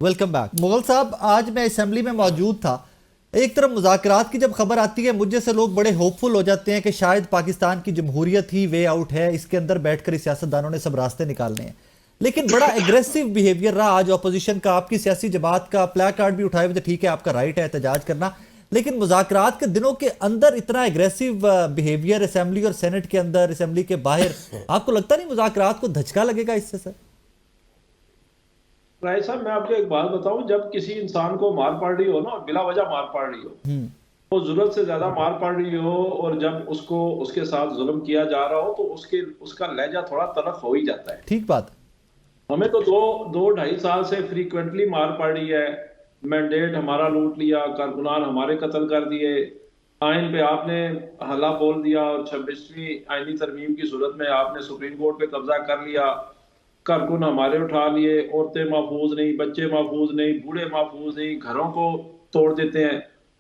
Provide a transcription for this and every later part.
Welcome back. Mughal साहब, आज मैं असेंबली में मौजूद था। एक तरफ मुज़ाकरात की जब खबर आती है, मुझे से लोग बड़े होपफुल हो जाते हैं कि शायद पाकिस्तान की जमहूरियत ही वे आउट है, इसके अंदर बैठकर सियासतदानों ने सब रास्ते निकालने हैं। लेकिन बड़ा एग्रेसिव बिहेवियर रहा आज ऑपोजिशन का। आपकी सियासी जमात का प्ले कार्ड भी उठाए हुए थे, ठीक है, आपका राइट है एहतजाज करना, लेकिन मुज़ाकरात के दिनों के अंदर इतना एग्रेसिव बिहेवियर असेंबली और सेनेट के अंदर, असेंबली के बाहर, आपको लगता नहीं मुज़ाकरात को धचका लगेगा इससे सर? राय साहब, मैं आपको एक बात बताऊं, जब किसी इंसान को मार पड़ रही हो ना, बिला वजह मार पड़ रही हो, वो जरूरत से ज्यादा मार पड़ रही हो, और जब उसको उसके साथ जुल्म किया जा रहा हो, तो उसका लहजा थोड़ा तलख हो ही जाता है। ठीक बात। हमें तो दो ढाई साल से फ्रीक्वेंटली मार पड़ रही है। मैंडेट हमारा लूट लिया, कारकुनान हमारे कत्ल कर दिए, आइन पे आपने हल्ला बोल दिया, और 26वीं आईनी तरमीम की सूरत में आपने सुप्रीम कोर्ट पे कब्जा कर लिया, कारकुन हमारे उठा लिए, औरतें महफूज नहीं, बच्चे महफूज नहीं, बूढ़े महफूज नहीं, घरों को तोड़ देते हैं।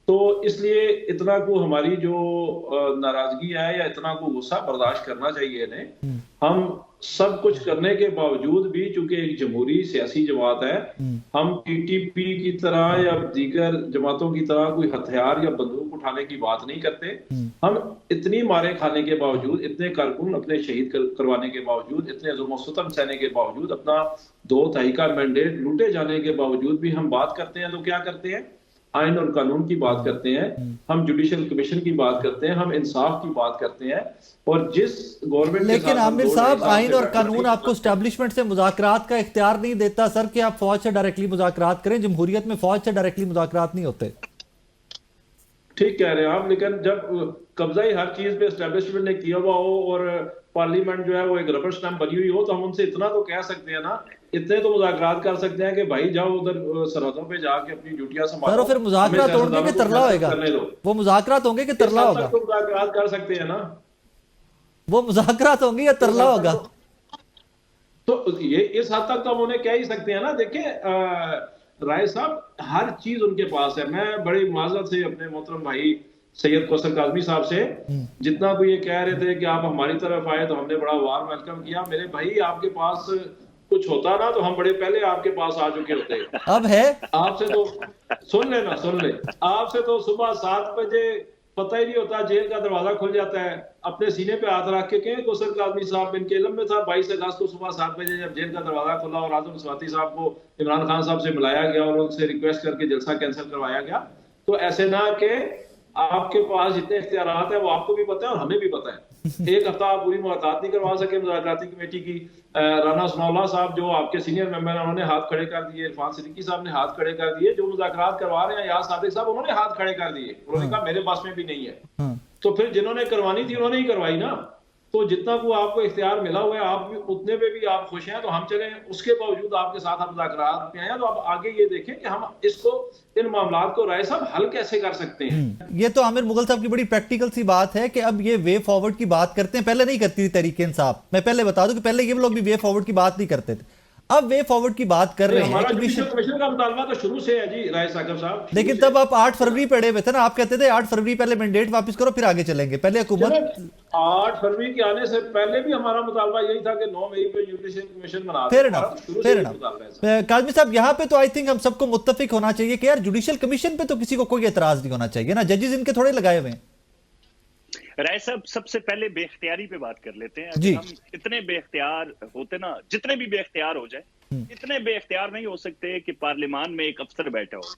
तो इसलिए इतना को हमारी जो नाराजगी है या इतना को गुस्सा बर्दाश्त करना चाहिए इन्हें। हम सब कुछ करने के बावजूद भी, चूंकि एक जमहूरी सियासी जमात है, हम टीटीपी की तरह या दीगर जमातों की तरह कोई हथियार या बंदूक उठाने की बात नहीं करते। हम इतनी मारे खाने के बावजूद, इतने कारकुन अपने शहीद करवाने के बावजूद, इतने जुल्म सितम सहने के बावजूद, अपना 2 तिहाई का मैंडेट लूटे जाने के बावजूद भी हम बात करते हैं। तो क्या करते हैं? आइन और कानून की बात करते हैं, हम जुडिशल कमीशन की बात करते हैं, हम इंसाफ की बात करते हैं। और जिस गवर्नमेंट, लेकिन आमिर साहब, आइन और कानून आपको एस्टैब्लिशमेंट से मुज़ाकरात का इख्तियार नहीं देता सर कि आप फौज से डायरेक्टली मुज़ाकरात करें। जमहूरियत में फौज से डायरेक्टली मुज़ाकरात नहीं होते। ठीक कह रहे हैं आप, लेकिन जब कब्जा ही हर चीज पे एस्टेब्लिशमेंट ने किया हुआ हो और पार्लियामेंट जो है वो एक रबर स्टैंप बनी हुई हो, तो हम उनसे इतना तो कह सकते हैं ना, इतने तो मुज़ाकरात कर सकते हैं कि भाई जाओ उधर सरहदों पे जाके अपनी ड्यूटियां संभालो। फिर मुज़ाकरात होंगे कि तरला होगा? वो मुज़ाकरात होंगे कि तरला होगा? तो मुज़ाकरात कर सकते हैं ना, वो मुज़ाकरात होंगे या तरला होगा? तो ये इस हद तक तो हम उन्हें कह ही सकते हैं ना। देखिए राय साहब, हर चीज उनके पास है। मैं बड़ी माजरत से अपने मोहतरम भाई सैयद कौसर काज़मी साहब से, जितना कोई ये कह रहे थे कि आप हमारी तरफ आए तो हमने बड़ा वार वेलकम किया। मेरे भाई, आपके पास कुछ होता ना तो हम बड़े पहले आपके पास आ चुके होते। अब है आपसे तो सुन ले, आपसे तो सुबह 7 बजे पता ही नहीं होता, जेल का दरवाजा खुल जाता है, अपने सीने पे हाथ रख के कहें कौसर काज़मी साहब, इनके इल्म में था 22 अगस्त को सुबह 7 बजे जब जेल का दरवाजा खुला और आजम स्वाति साहब को इमरान खान साहब से बुलाया गया और उनसे रिक्वेस्ट करके जलसा कैंसिल करवाया गया। तो ऐसे ना कि आपके पास जितने इख्तियारात है वो आपको भी पता है और हमें भी पता है। एक हफ्ता आप पूरी मुलाकात नहीं करवा सके मुज़ाकराती कमेटी की। राना सनाउल्लाह साहब जो आपके सीनियर मेंबर हैं, उन्होंने हाथ खड़े कर दिए। इरफान सिद्दीकी साहब ने हाथ खड़े कर दिए। जो मुज़ाकरात करवा रहे हैं याद सादिक साहब, उन्होंने हाथ खड़े कर दिए। उन्होंने कहा मेरे पास में भी नहीं है। तो फिर जिन्होंने करवानी थी उन्होंने ही करवाई ना। तो जितना को आपको इख्तियार मिला हुआ है, आप भी उतने पे भी आप खुश हैं, तो हम चले उसके बावजूद आपके साथ हम मुज़ाकरात में आए। तो आप आगे ये देखें कि हम इसको, इन मामलात को राय साहब हल कैसे कर सकते हैं। ये तो आमिर मुगल साहब की बड़ी प्रैक्टिकल सी बात है कि अब ये वे फॉरवर्ड की बात करते हैं। पहले नहीं करती थी तहरीक इंसाफ। मैं पहले बता दूं कि पहले ये लोग भी वे फॉरवर्ड की बात नहीं करते थे, अब वे फॉरवर्ड की बात कर रहे हैं। कमीशन का मुतालबा तो शुरू से है जी राय साकिब साहब। लेकिन तब आप 8 फरवरी पढ़े हुए थे ना, आप कहते थे 8 फरवरी पहले मैंडेट वापस करो फिर आगे चलेंगे। पहले हुकूमत 8 फरवरी के आने से पहले भी हमारा मुतालबा यही था कि 9 मई पे जुडिशल कमीशन बना दे। फेयर इनफ काज़मी साहब, यहाँ पे तो आई थिंक हम सबको मुत्तफिक होना चाहिए कि यार जुडिशल कमीशन पे तो किसी को कोई एतराज नहीं होना चाहिए ना। जजेस इनके थोड़े लगाए हुए हैं। राय साहब, सबसे पहले बेख्तियारी पे बात कर लेते हैं। जी। हम इतने बेख्तियार होते ना, जितने भी बेख्तियार हो जाए, इतने बेख्तियार नहीं हो सकते कि पार्लियामान में एक अफसर बैठा हो,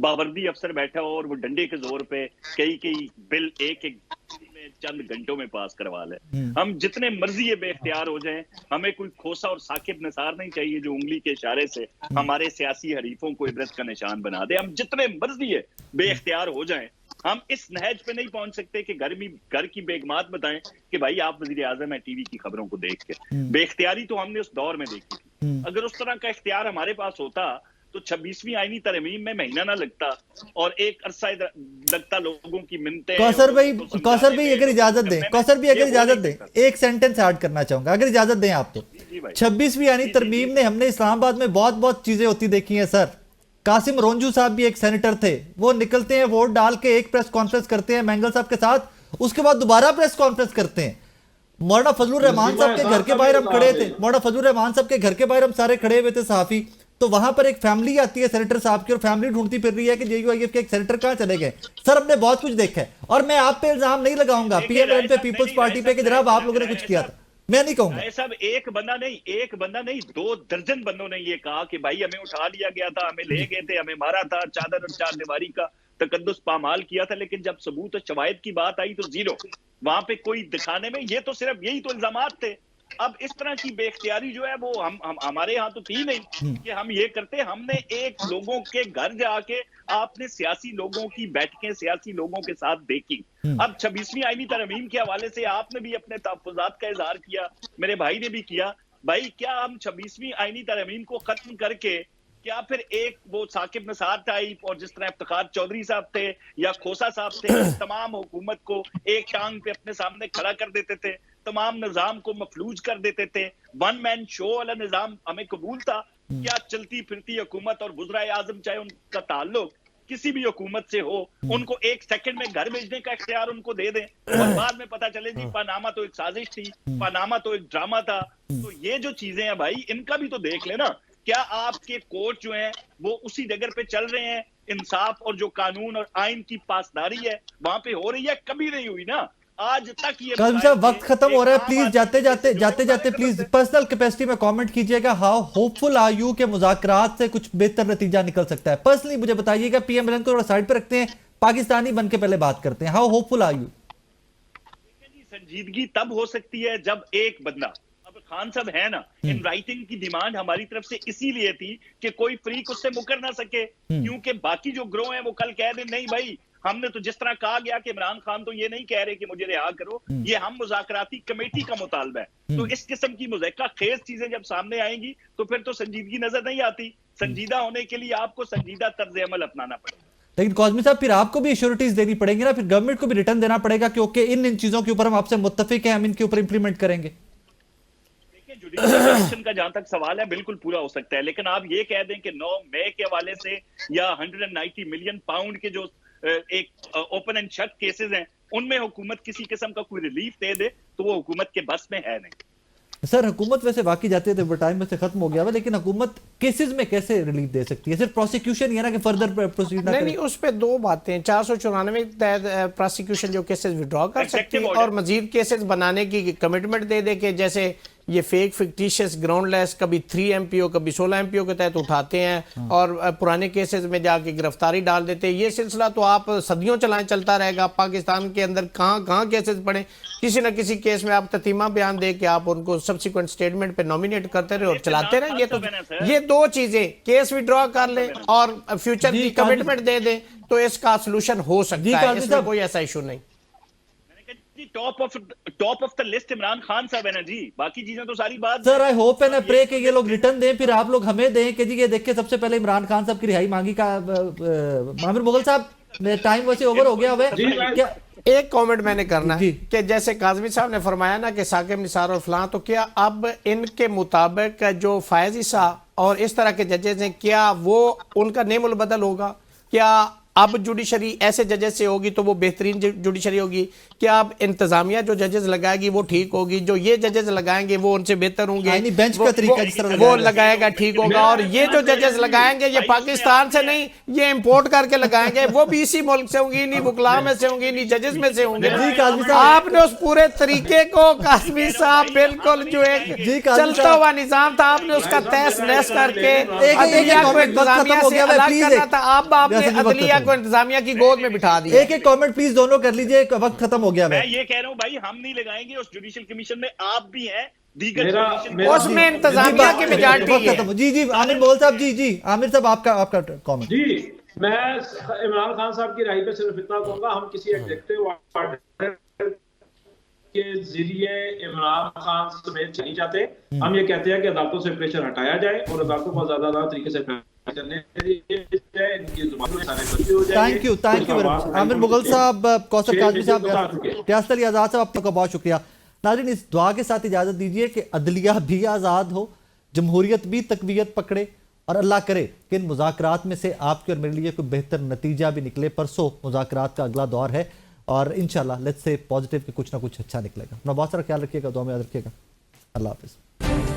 बावर्दी अफसर बैठा हो और वो डंडे के जोर पे कई बिल एक में चंद घंटों में पास करवा ले। हम जितने मर्जी ये बेख्तियार हो जाएं, हमें कोई खोसा और साकिब निसार नहीं चाहिए जो उंगली के इशारे से हमारे सियासी हरीफों को इबरत का निशान बना दे। हम जितने मर्जी है बेख्तियार हो जाएं, हम इस नहज पे नहीं पहुंच सकते कि घर की बेगमात बताएं कि भाई आप वजीर आजम है टीवी की खबरों को देख के। बेख्तियारी तो हमने उस दौर में देखी थी। अगर उस तरह का इख्तियार हमारे पास होता तो 26वीं आईनी तरमीम में महीना ना लगता और एक अरसा लगता लोगों की मिन्नतें। कौसर भाई अगर इजाजत दें, एक सेंटेंस ऐड करना चाहूंगा, अगर इजाजत दें आप तो। 26वीं आईनी तरमीम ने हमने इस्लामाबाद में बहुत चीजें होती देखी हैं सर। कासिम रोंजू साहब भी एक सेनेटर थे, वो निकलते हैं वोट डाल के, एक प्रेस कॉन्फ्रेंस करते हैं मैंगल साहब के साथ, उसके बाद दोबारा प्रेस कॉन्फ्रेंस करते हैं। मौलाना फजलुर रहमान साहब के घर के बाहर हम खड़े थे, मौलाना फजलुर रहमान साहब के घर के बाहर हम सारे खड़े हुए थे सहाफी, तो वहां पर एक फैमिली आती है सेनेटर साहब की और फैमिली ढूंढती फिर रही है कि JUIF के एक सेनेटर कहां चले गए। सर हमने बहुत कुछ देखा है और मैं आप पे इल्जाम नहीं लगाऊंगा PMLN पे, पीपल्स पार्टी पे कि जनाब आप लोगों ने कुछ किया था, मैं नहीं कहूंगा। सब एक बंदा नहीं 2 दर्जन बंदों ने ये कहा कि भाई हमें उठा लिया गया था, हमें ले गए थे, हमें मारा था, चादर और चार दीवारी का तकद्दुस पामाल किया था, लेकिन जब सबूत और शवाहिद की बात आई तो जीरो। वहां पे कोई दिखाने में, ये तो सिर्फ यही तो इल्जामात थे। अब इस तरह की बेख्तियारी जो है वो हम हमारे यहाँ तो थी नहीं कि हम ये करते। हमने एक लोगों के घर जाके आपने सियासी लोगों की बैठकें सियासी लोगों के साथ देखी। अब 26वीं आईनी तरमीम के हवाले से आपने भी अपने तहफ्फुज़ात का इजहार किया, मेरे भाई ने भी किया। भाई क्या हम 26वीं आईनी तरमीम को खत्म करके क्या फिर एक वो साकिब निसार टाइप और जिस तरह इफ्तिखार चौधरी साहब थे या खोसा साहब थे, तमाम हुकूमत को एक टांग पे अपने सामने खड़ा कर देते थे, तमाम निजाम को मफलूज कर देते थे, वन मैन शो वाला निजाम हमें कबूल था? क्या चलती फिरती हुकूमत और वज़ीर आज़म चाहे उनका ताल्लुक किसी भी हुकूमत से हो, उनको एक सेकंड में घर भेजने का इख्तियार उनको दे दें और बाद में पता चले जी पानामा तो एक साजिश थी, पानामा तो एक ड्रामा था। तो ये जो चीजें हैं भाई, इनका भी तो देख लेना। क्या आपके कोर्ट जो हैं वो उसी जगह पे चल रहे हैं? इंसाफ और जो कानून और आइन की पासदारी है वहां पे हो रही है? कभी नहीं हुई ना आज तक। ये काज़मी साहब वक्त खत्म हो रहा है, प्लीज जाते जाते प्लीज पर्सनल कैपेसिटी में कमेंट कीजिएगा। हाउ होपफुल आर यू के मुज़ाकरात से कुछ बेहतर नतीजा निकल सकता है? पर्सनली मुझे बताइएगा। PMLN को साइड पे रखते हैं, पाकिस्तानी बन के पहले बात करते हैं। How hopeful are you? संजीदगी तब हो सकती है जब एक बंदा, अब खान साहब है ना, इन राइटिंग की डिमांड हमारी तरफ से इसीलिए थी कि कोई फ्रीक उससे मुकर ना सके, क्योंकि बाकी जो ग्रोह है वो कल कह दे नहीं भाई हमने तो जिस तरह कहा गया कि इमरान खान तो ये नहीं कह रहे कि मुझे रिहा करो, ये हम मुज़ाकराती कमेटी का मुतालबा है। तो इस किस्म की मुज़क्का खेज चीजें जब सामने आएंगी तो फिर तो संजीदगी नजर नहीं आती। संजीदा होने के लिए आपको संजीदा तर्ज अमल अपनाना पड़ेगा। लेकिन काज़मी साहब फिर आपको भी एश्योरिटीज देनी पड़ेंगी ना, फिर गवर्नमेंट को भी रिटर्न देना पड़ेगा कि ओके इन चीजों के ऊपर हम आपसे मुत्तफिक हैं, हम इनके ऊपर इंप्लीमेंट करेंगे। जुडिशल का जहां तक सवाल है बिल्कुल पूरा हो सकता है, लेकिन आप ये कह दें कि 9 मई के हवाले से या 190 मिलियन पाउंड के जो एक ओपन एंड शट केसेस हैं उनमें हुकूमत किसी किस्म का कोई रिलीफ दे दे तो वो हुकूमत के बस में है नहीं। सर हुकूमत वैसे वाकई जाते थे टाइम में से खत्म हो गया है, लेकिन हुकूमत केसेस में कैसे रिलीफ दे सकती है? सिर्फ प्रोसिक्यूशन ही है ना कि फर्दर प्रोसीड ना नहीं, उस पे दो बातें। 494 के तहत प्रोसिक्यूशन जो केसेस विड्रॉ कर सकती है और मजीद केसेस बनाने की कमिटमेंट दे दे के जैसे ये फेक फिक्टिशियस ग्राउंडलेस कभी 3 MPO कभी 16 MPO के तहत उठाते हैं और पुराने केसेस में जाके गिरफ्तारी डाल देते हैं। ये सिलसिला तो आप सदियों चलता रहेगा। पाकिस्तान के अंदर कहाँ केसेस पड़े, किसी न किसी केस में आप ततीमा बयान दे के आप उनको सब्सिक्वेंट स्टेटमेंट पे नॉमिनेट करते रहे और चलाते रहे। ये दो चीजें, केस विड्रॉ कर ले और फ्यूचर की कमिटमेंट दे दे तो इसका सोल्यूशन हो सकता है, इसमें कोई ऐसा इशू नहीं। Top of the list Imran Khan sahab है ना जी, बाकी चीजें तो सारी बात। Sir I hope and I pray कि ये लोग रिटर्न दें, फिर आप लोग हमें दें कि जी ये देखिए सबसे पहले इमरान खान साहब की रिहाई मांगी का। आमिर मुगल साहब टाइम वैसे ओवर हो गया हुआ है क्या? एक कमेंट मैंने करना है कि जैसे काज़मी साहब ने फरमाया ना कि साकिब निसार और फलां, तो क्या अब इनके मुताबिक जो फायज ईसा और इस तरह के जजेस हैं क्या वो उनका नेमुल बदल होगा? क्या अब जुडिशरी ऐसे जजेस से होगी तो वो बेहतरीन जुडिशरी होगी? क्या अब इंतजामिया जो जजेस लगाएगी वो ठीक होगी? जो ये जजेस लगाएंगे वो उनसे बेहतर होंगे? बेंच का तरीका जिस तरह वो लगाएगा ठीक होगा। और ये जो जजेस लगाएंगे ये पाकिस्तान से नहीं, ये इंपोर्ट करके लगाएंगे, वो भी इसी मुल्क से होंगी, नहीं बुकला में से होंगी, नहीं जजेस में से होंगे। आपने उस पूरे तरीके को काज़मी साहब बिल्कुल जो एक चलता हुआ निजाम था आपने उसका तहस नहस करके अदलिया को इंतजामिया से अलग करना था। अब आपने अदलिया को इंतजामिया की गोद में बिठा दिया। एक कमेंट प्लीज दोनों कर लीजिए, वक्त खत्म हो गया। मैं ये कह रहा हूं भाई हम नहीं लगाएंगे, उस जुडिशियल कमिशन में आप भी हैं, दीगर उसमें इंतजामिया की मेजॉरिटी है। जी आमिर मुगल साहब, जी आमिर साहब आपका कमेंट। जी मैं इमरान खान साहब की राय पे सिर्फ इतना कहूंगा, हम किसी एग्जीक्यूटिव ऑर्डर के जरिए इमरान खान समेत नहीं चाहते। हम ये कहते हैं कि अदालतों से प्रेशर हटाया जाए और अदालतों को ज्यादा तरीके से थैंक यू आमिर मुगल साहब, कौसर काज़मी साहब, रियासत अली आज़ाद साहब, आपका बहुत शुक्रिया। नाज़रीन इस दुआ के साथ इजाजत दीजिए कि अदलिया भी आज़ाद हो, जमहूरियत भी तकवीयत पकड़े और अल्लाह करे कि इन मुज़ाकरात में से आपके और मेरे लिए कोई बेहतर नतीजा भी निकले। परसों मुज़ाकरात का अगला दौर है और इंशाल्लाह लेट्स से पॉजिटिव कि कुछ ना कुछ अच्छा निकलेगा। अपना बहुत सारा ख्याल रखिएगा, दुआ में याद रखिएगा। अल्लाह हाफ़िज़।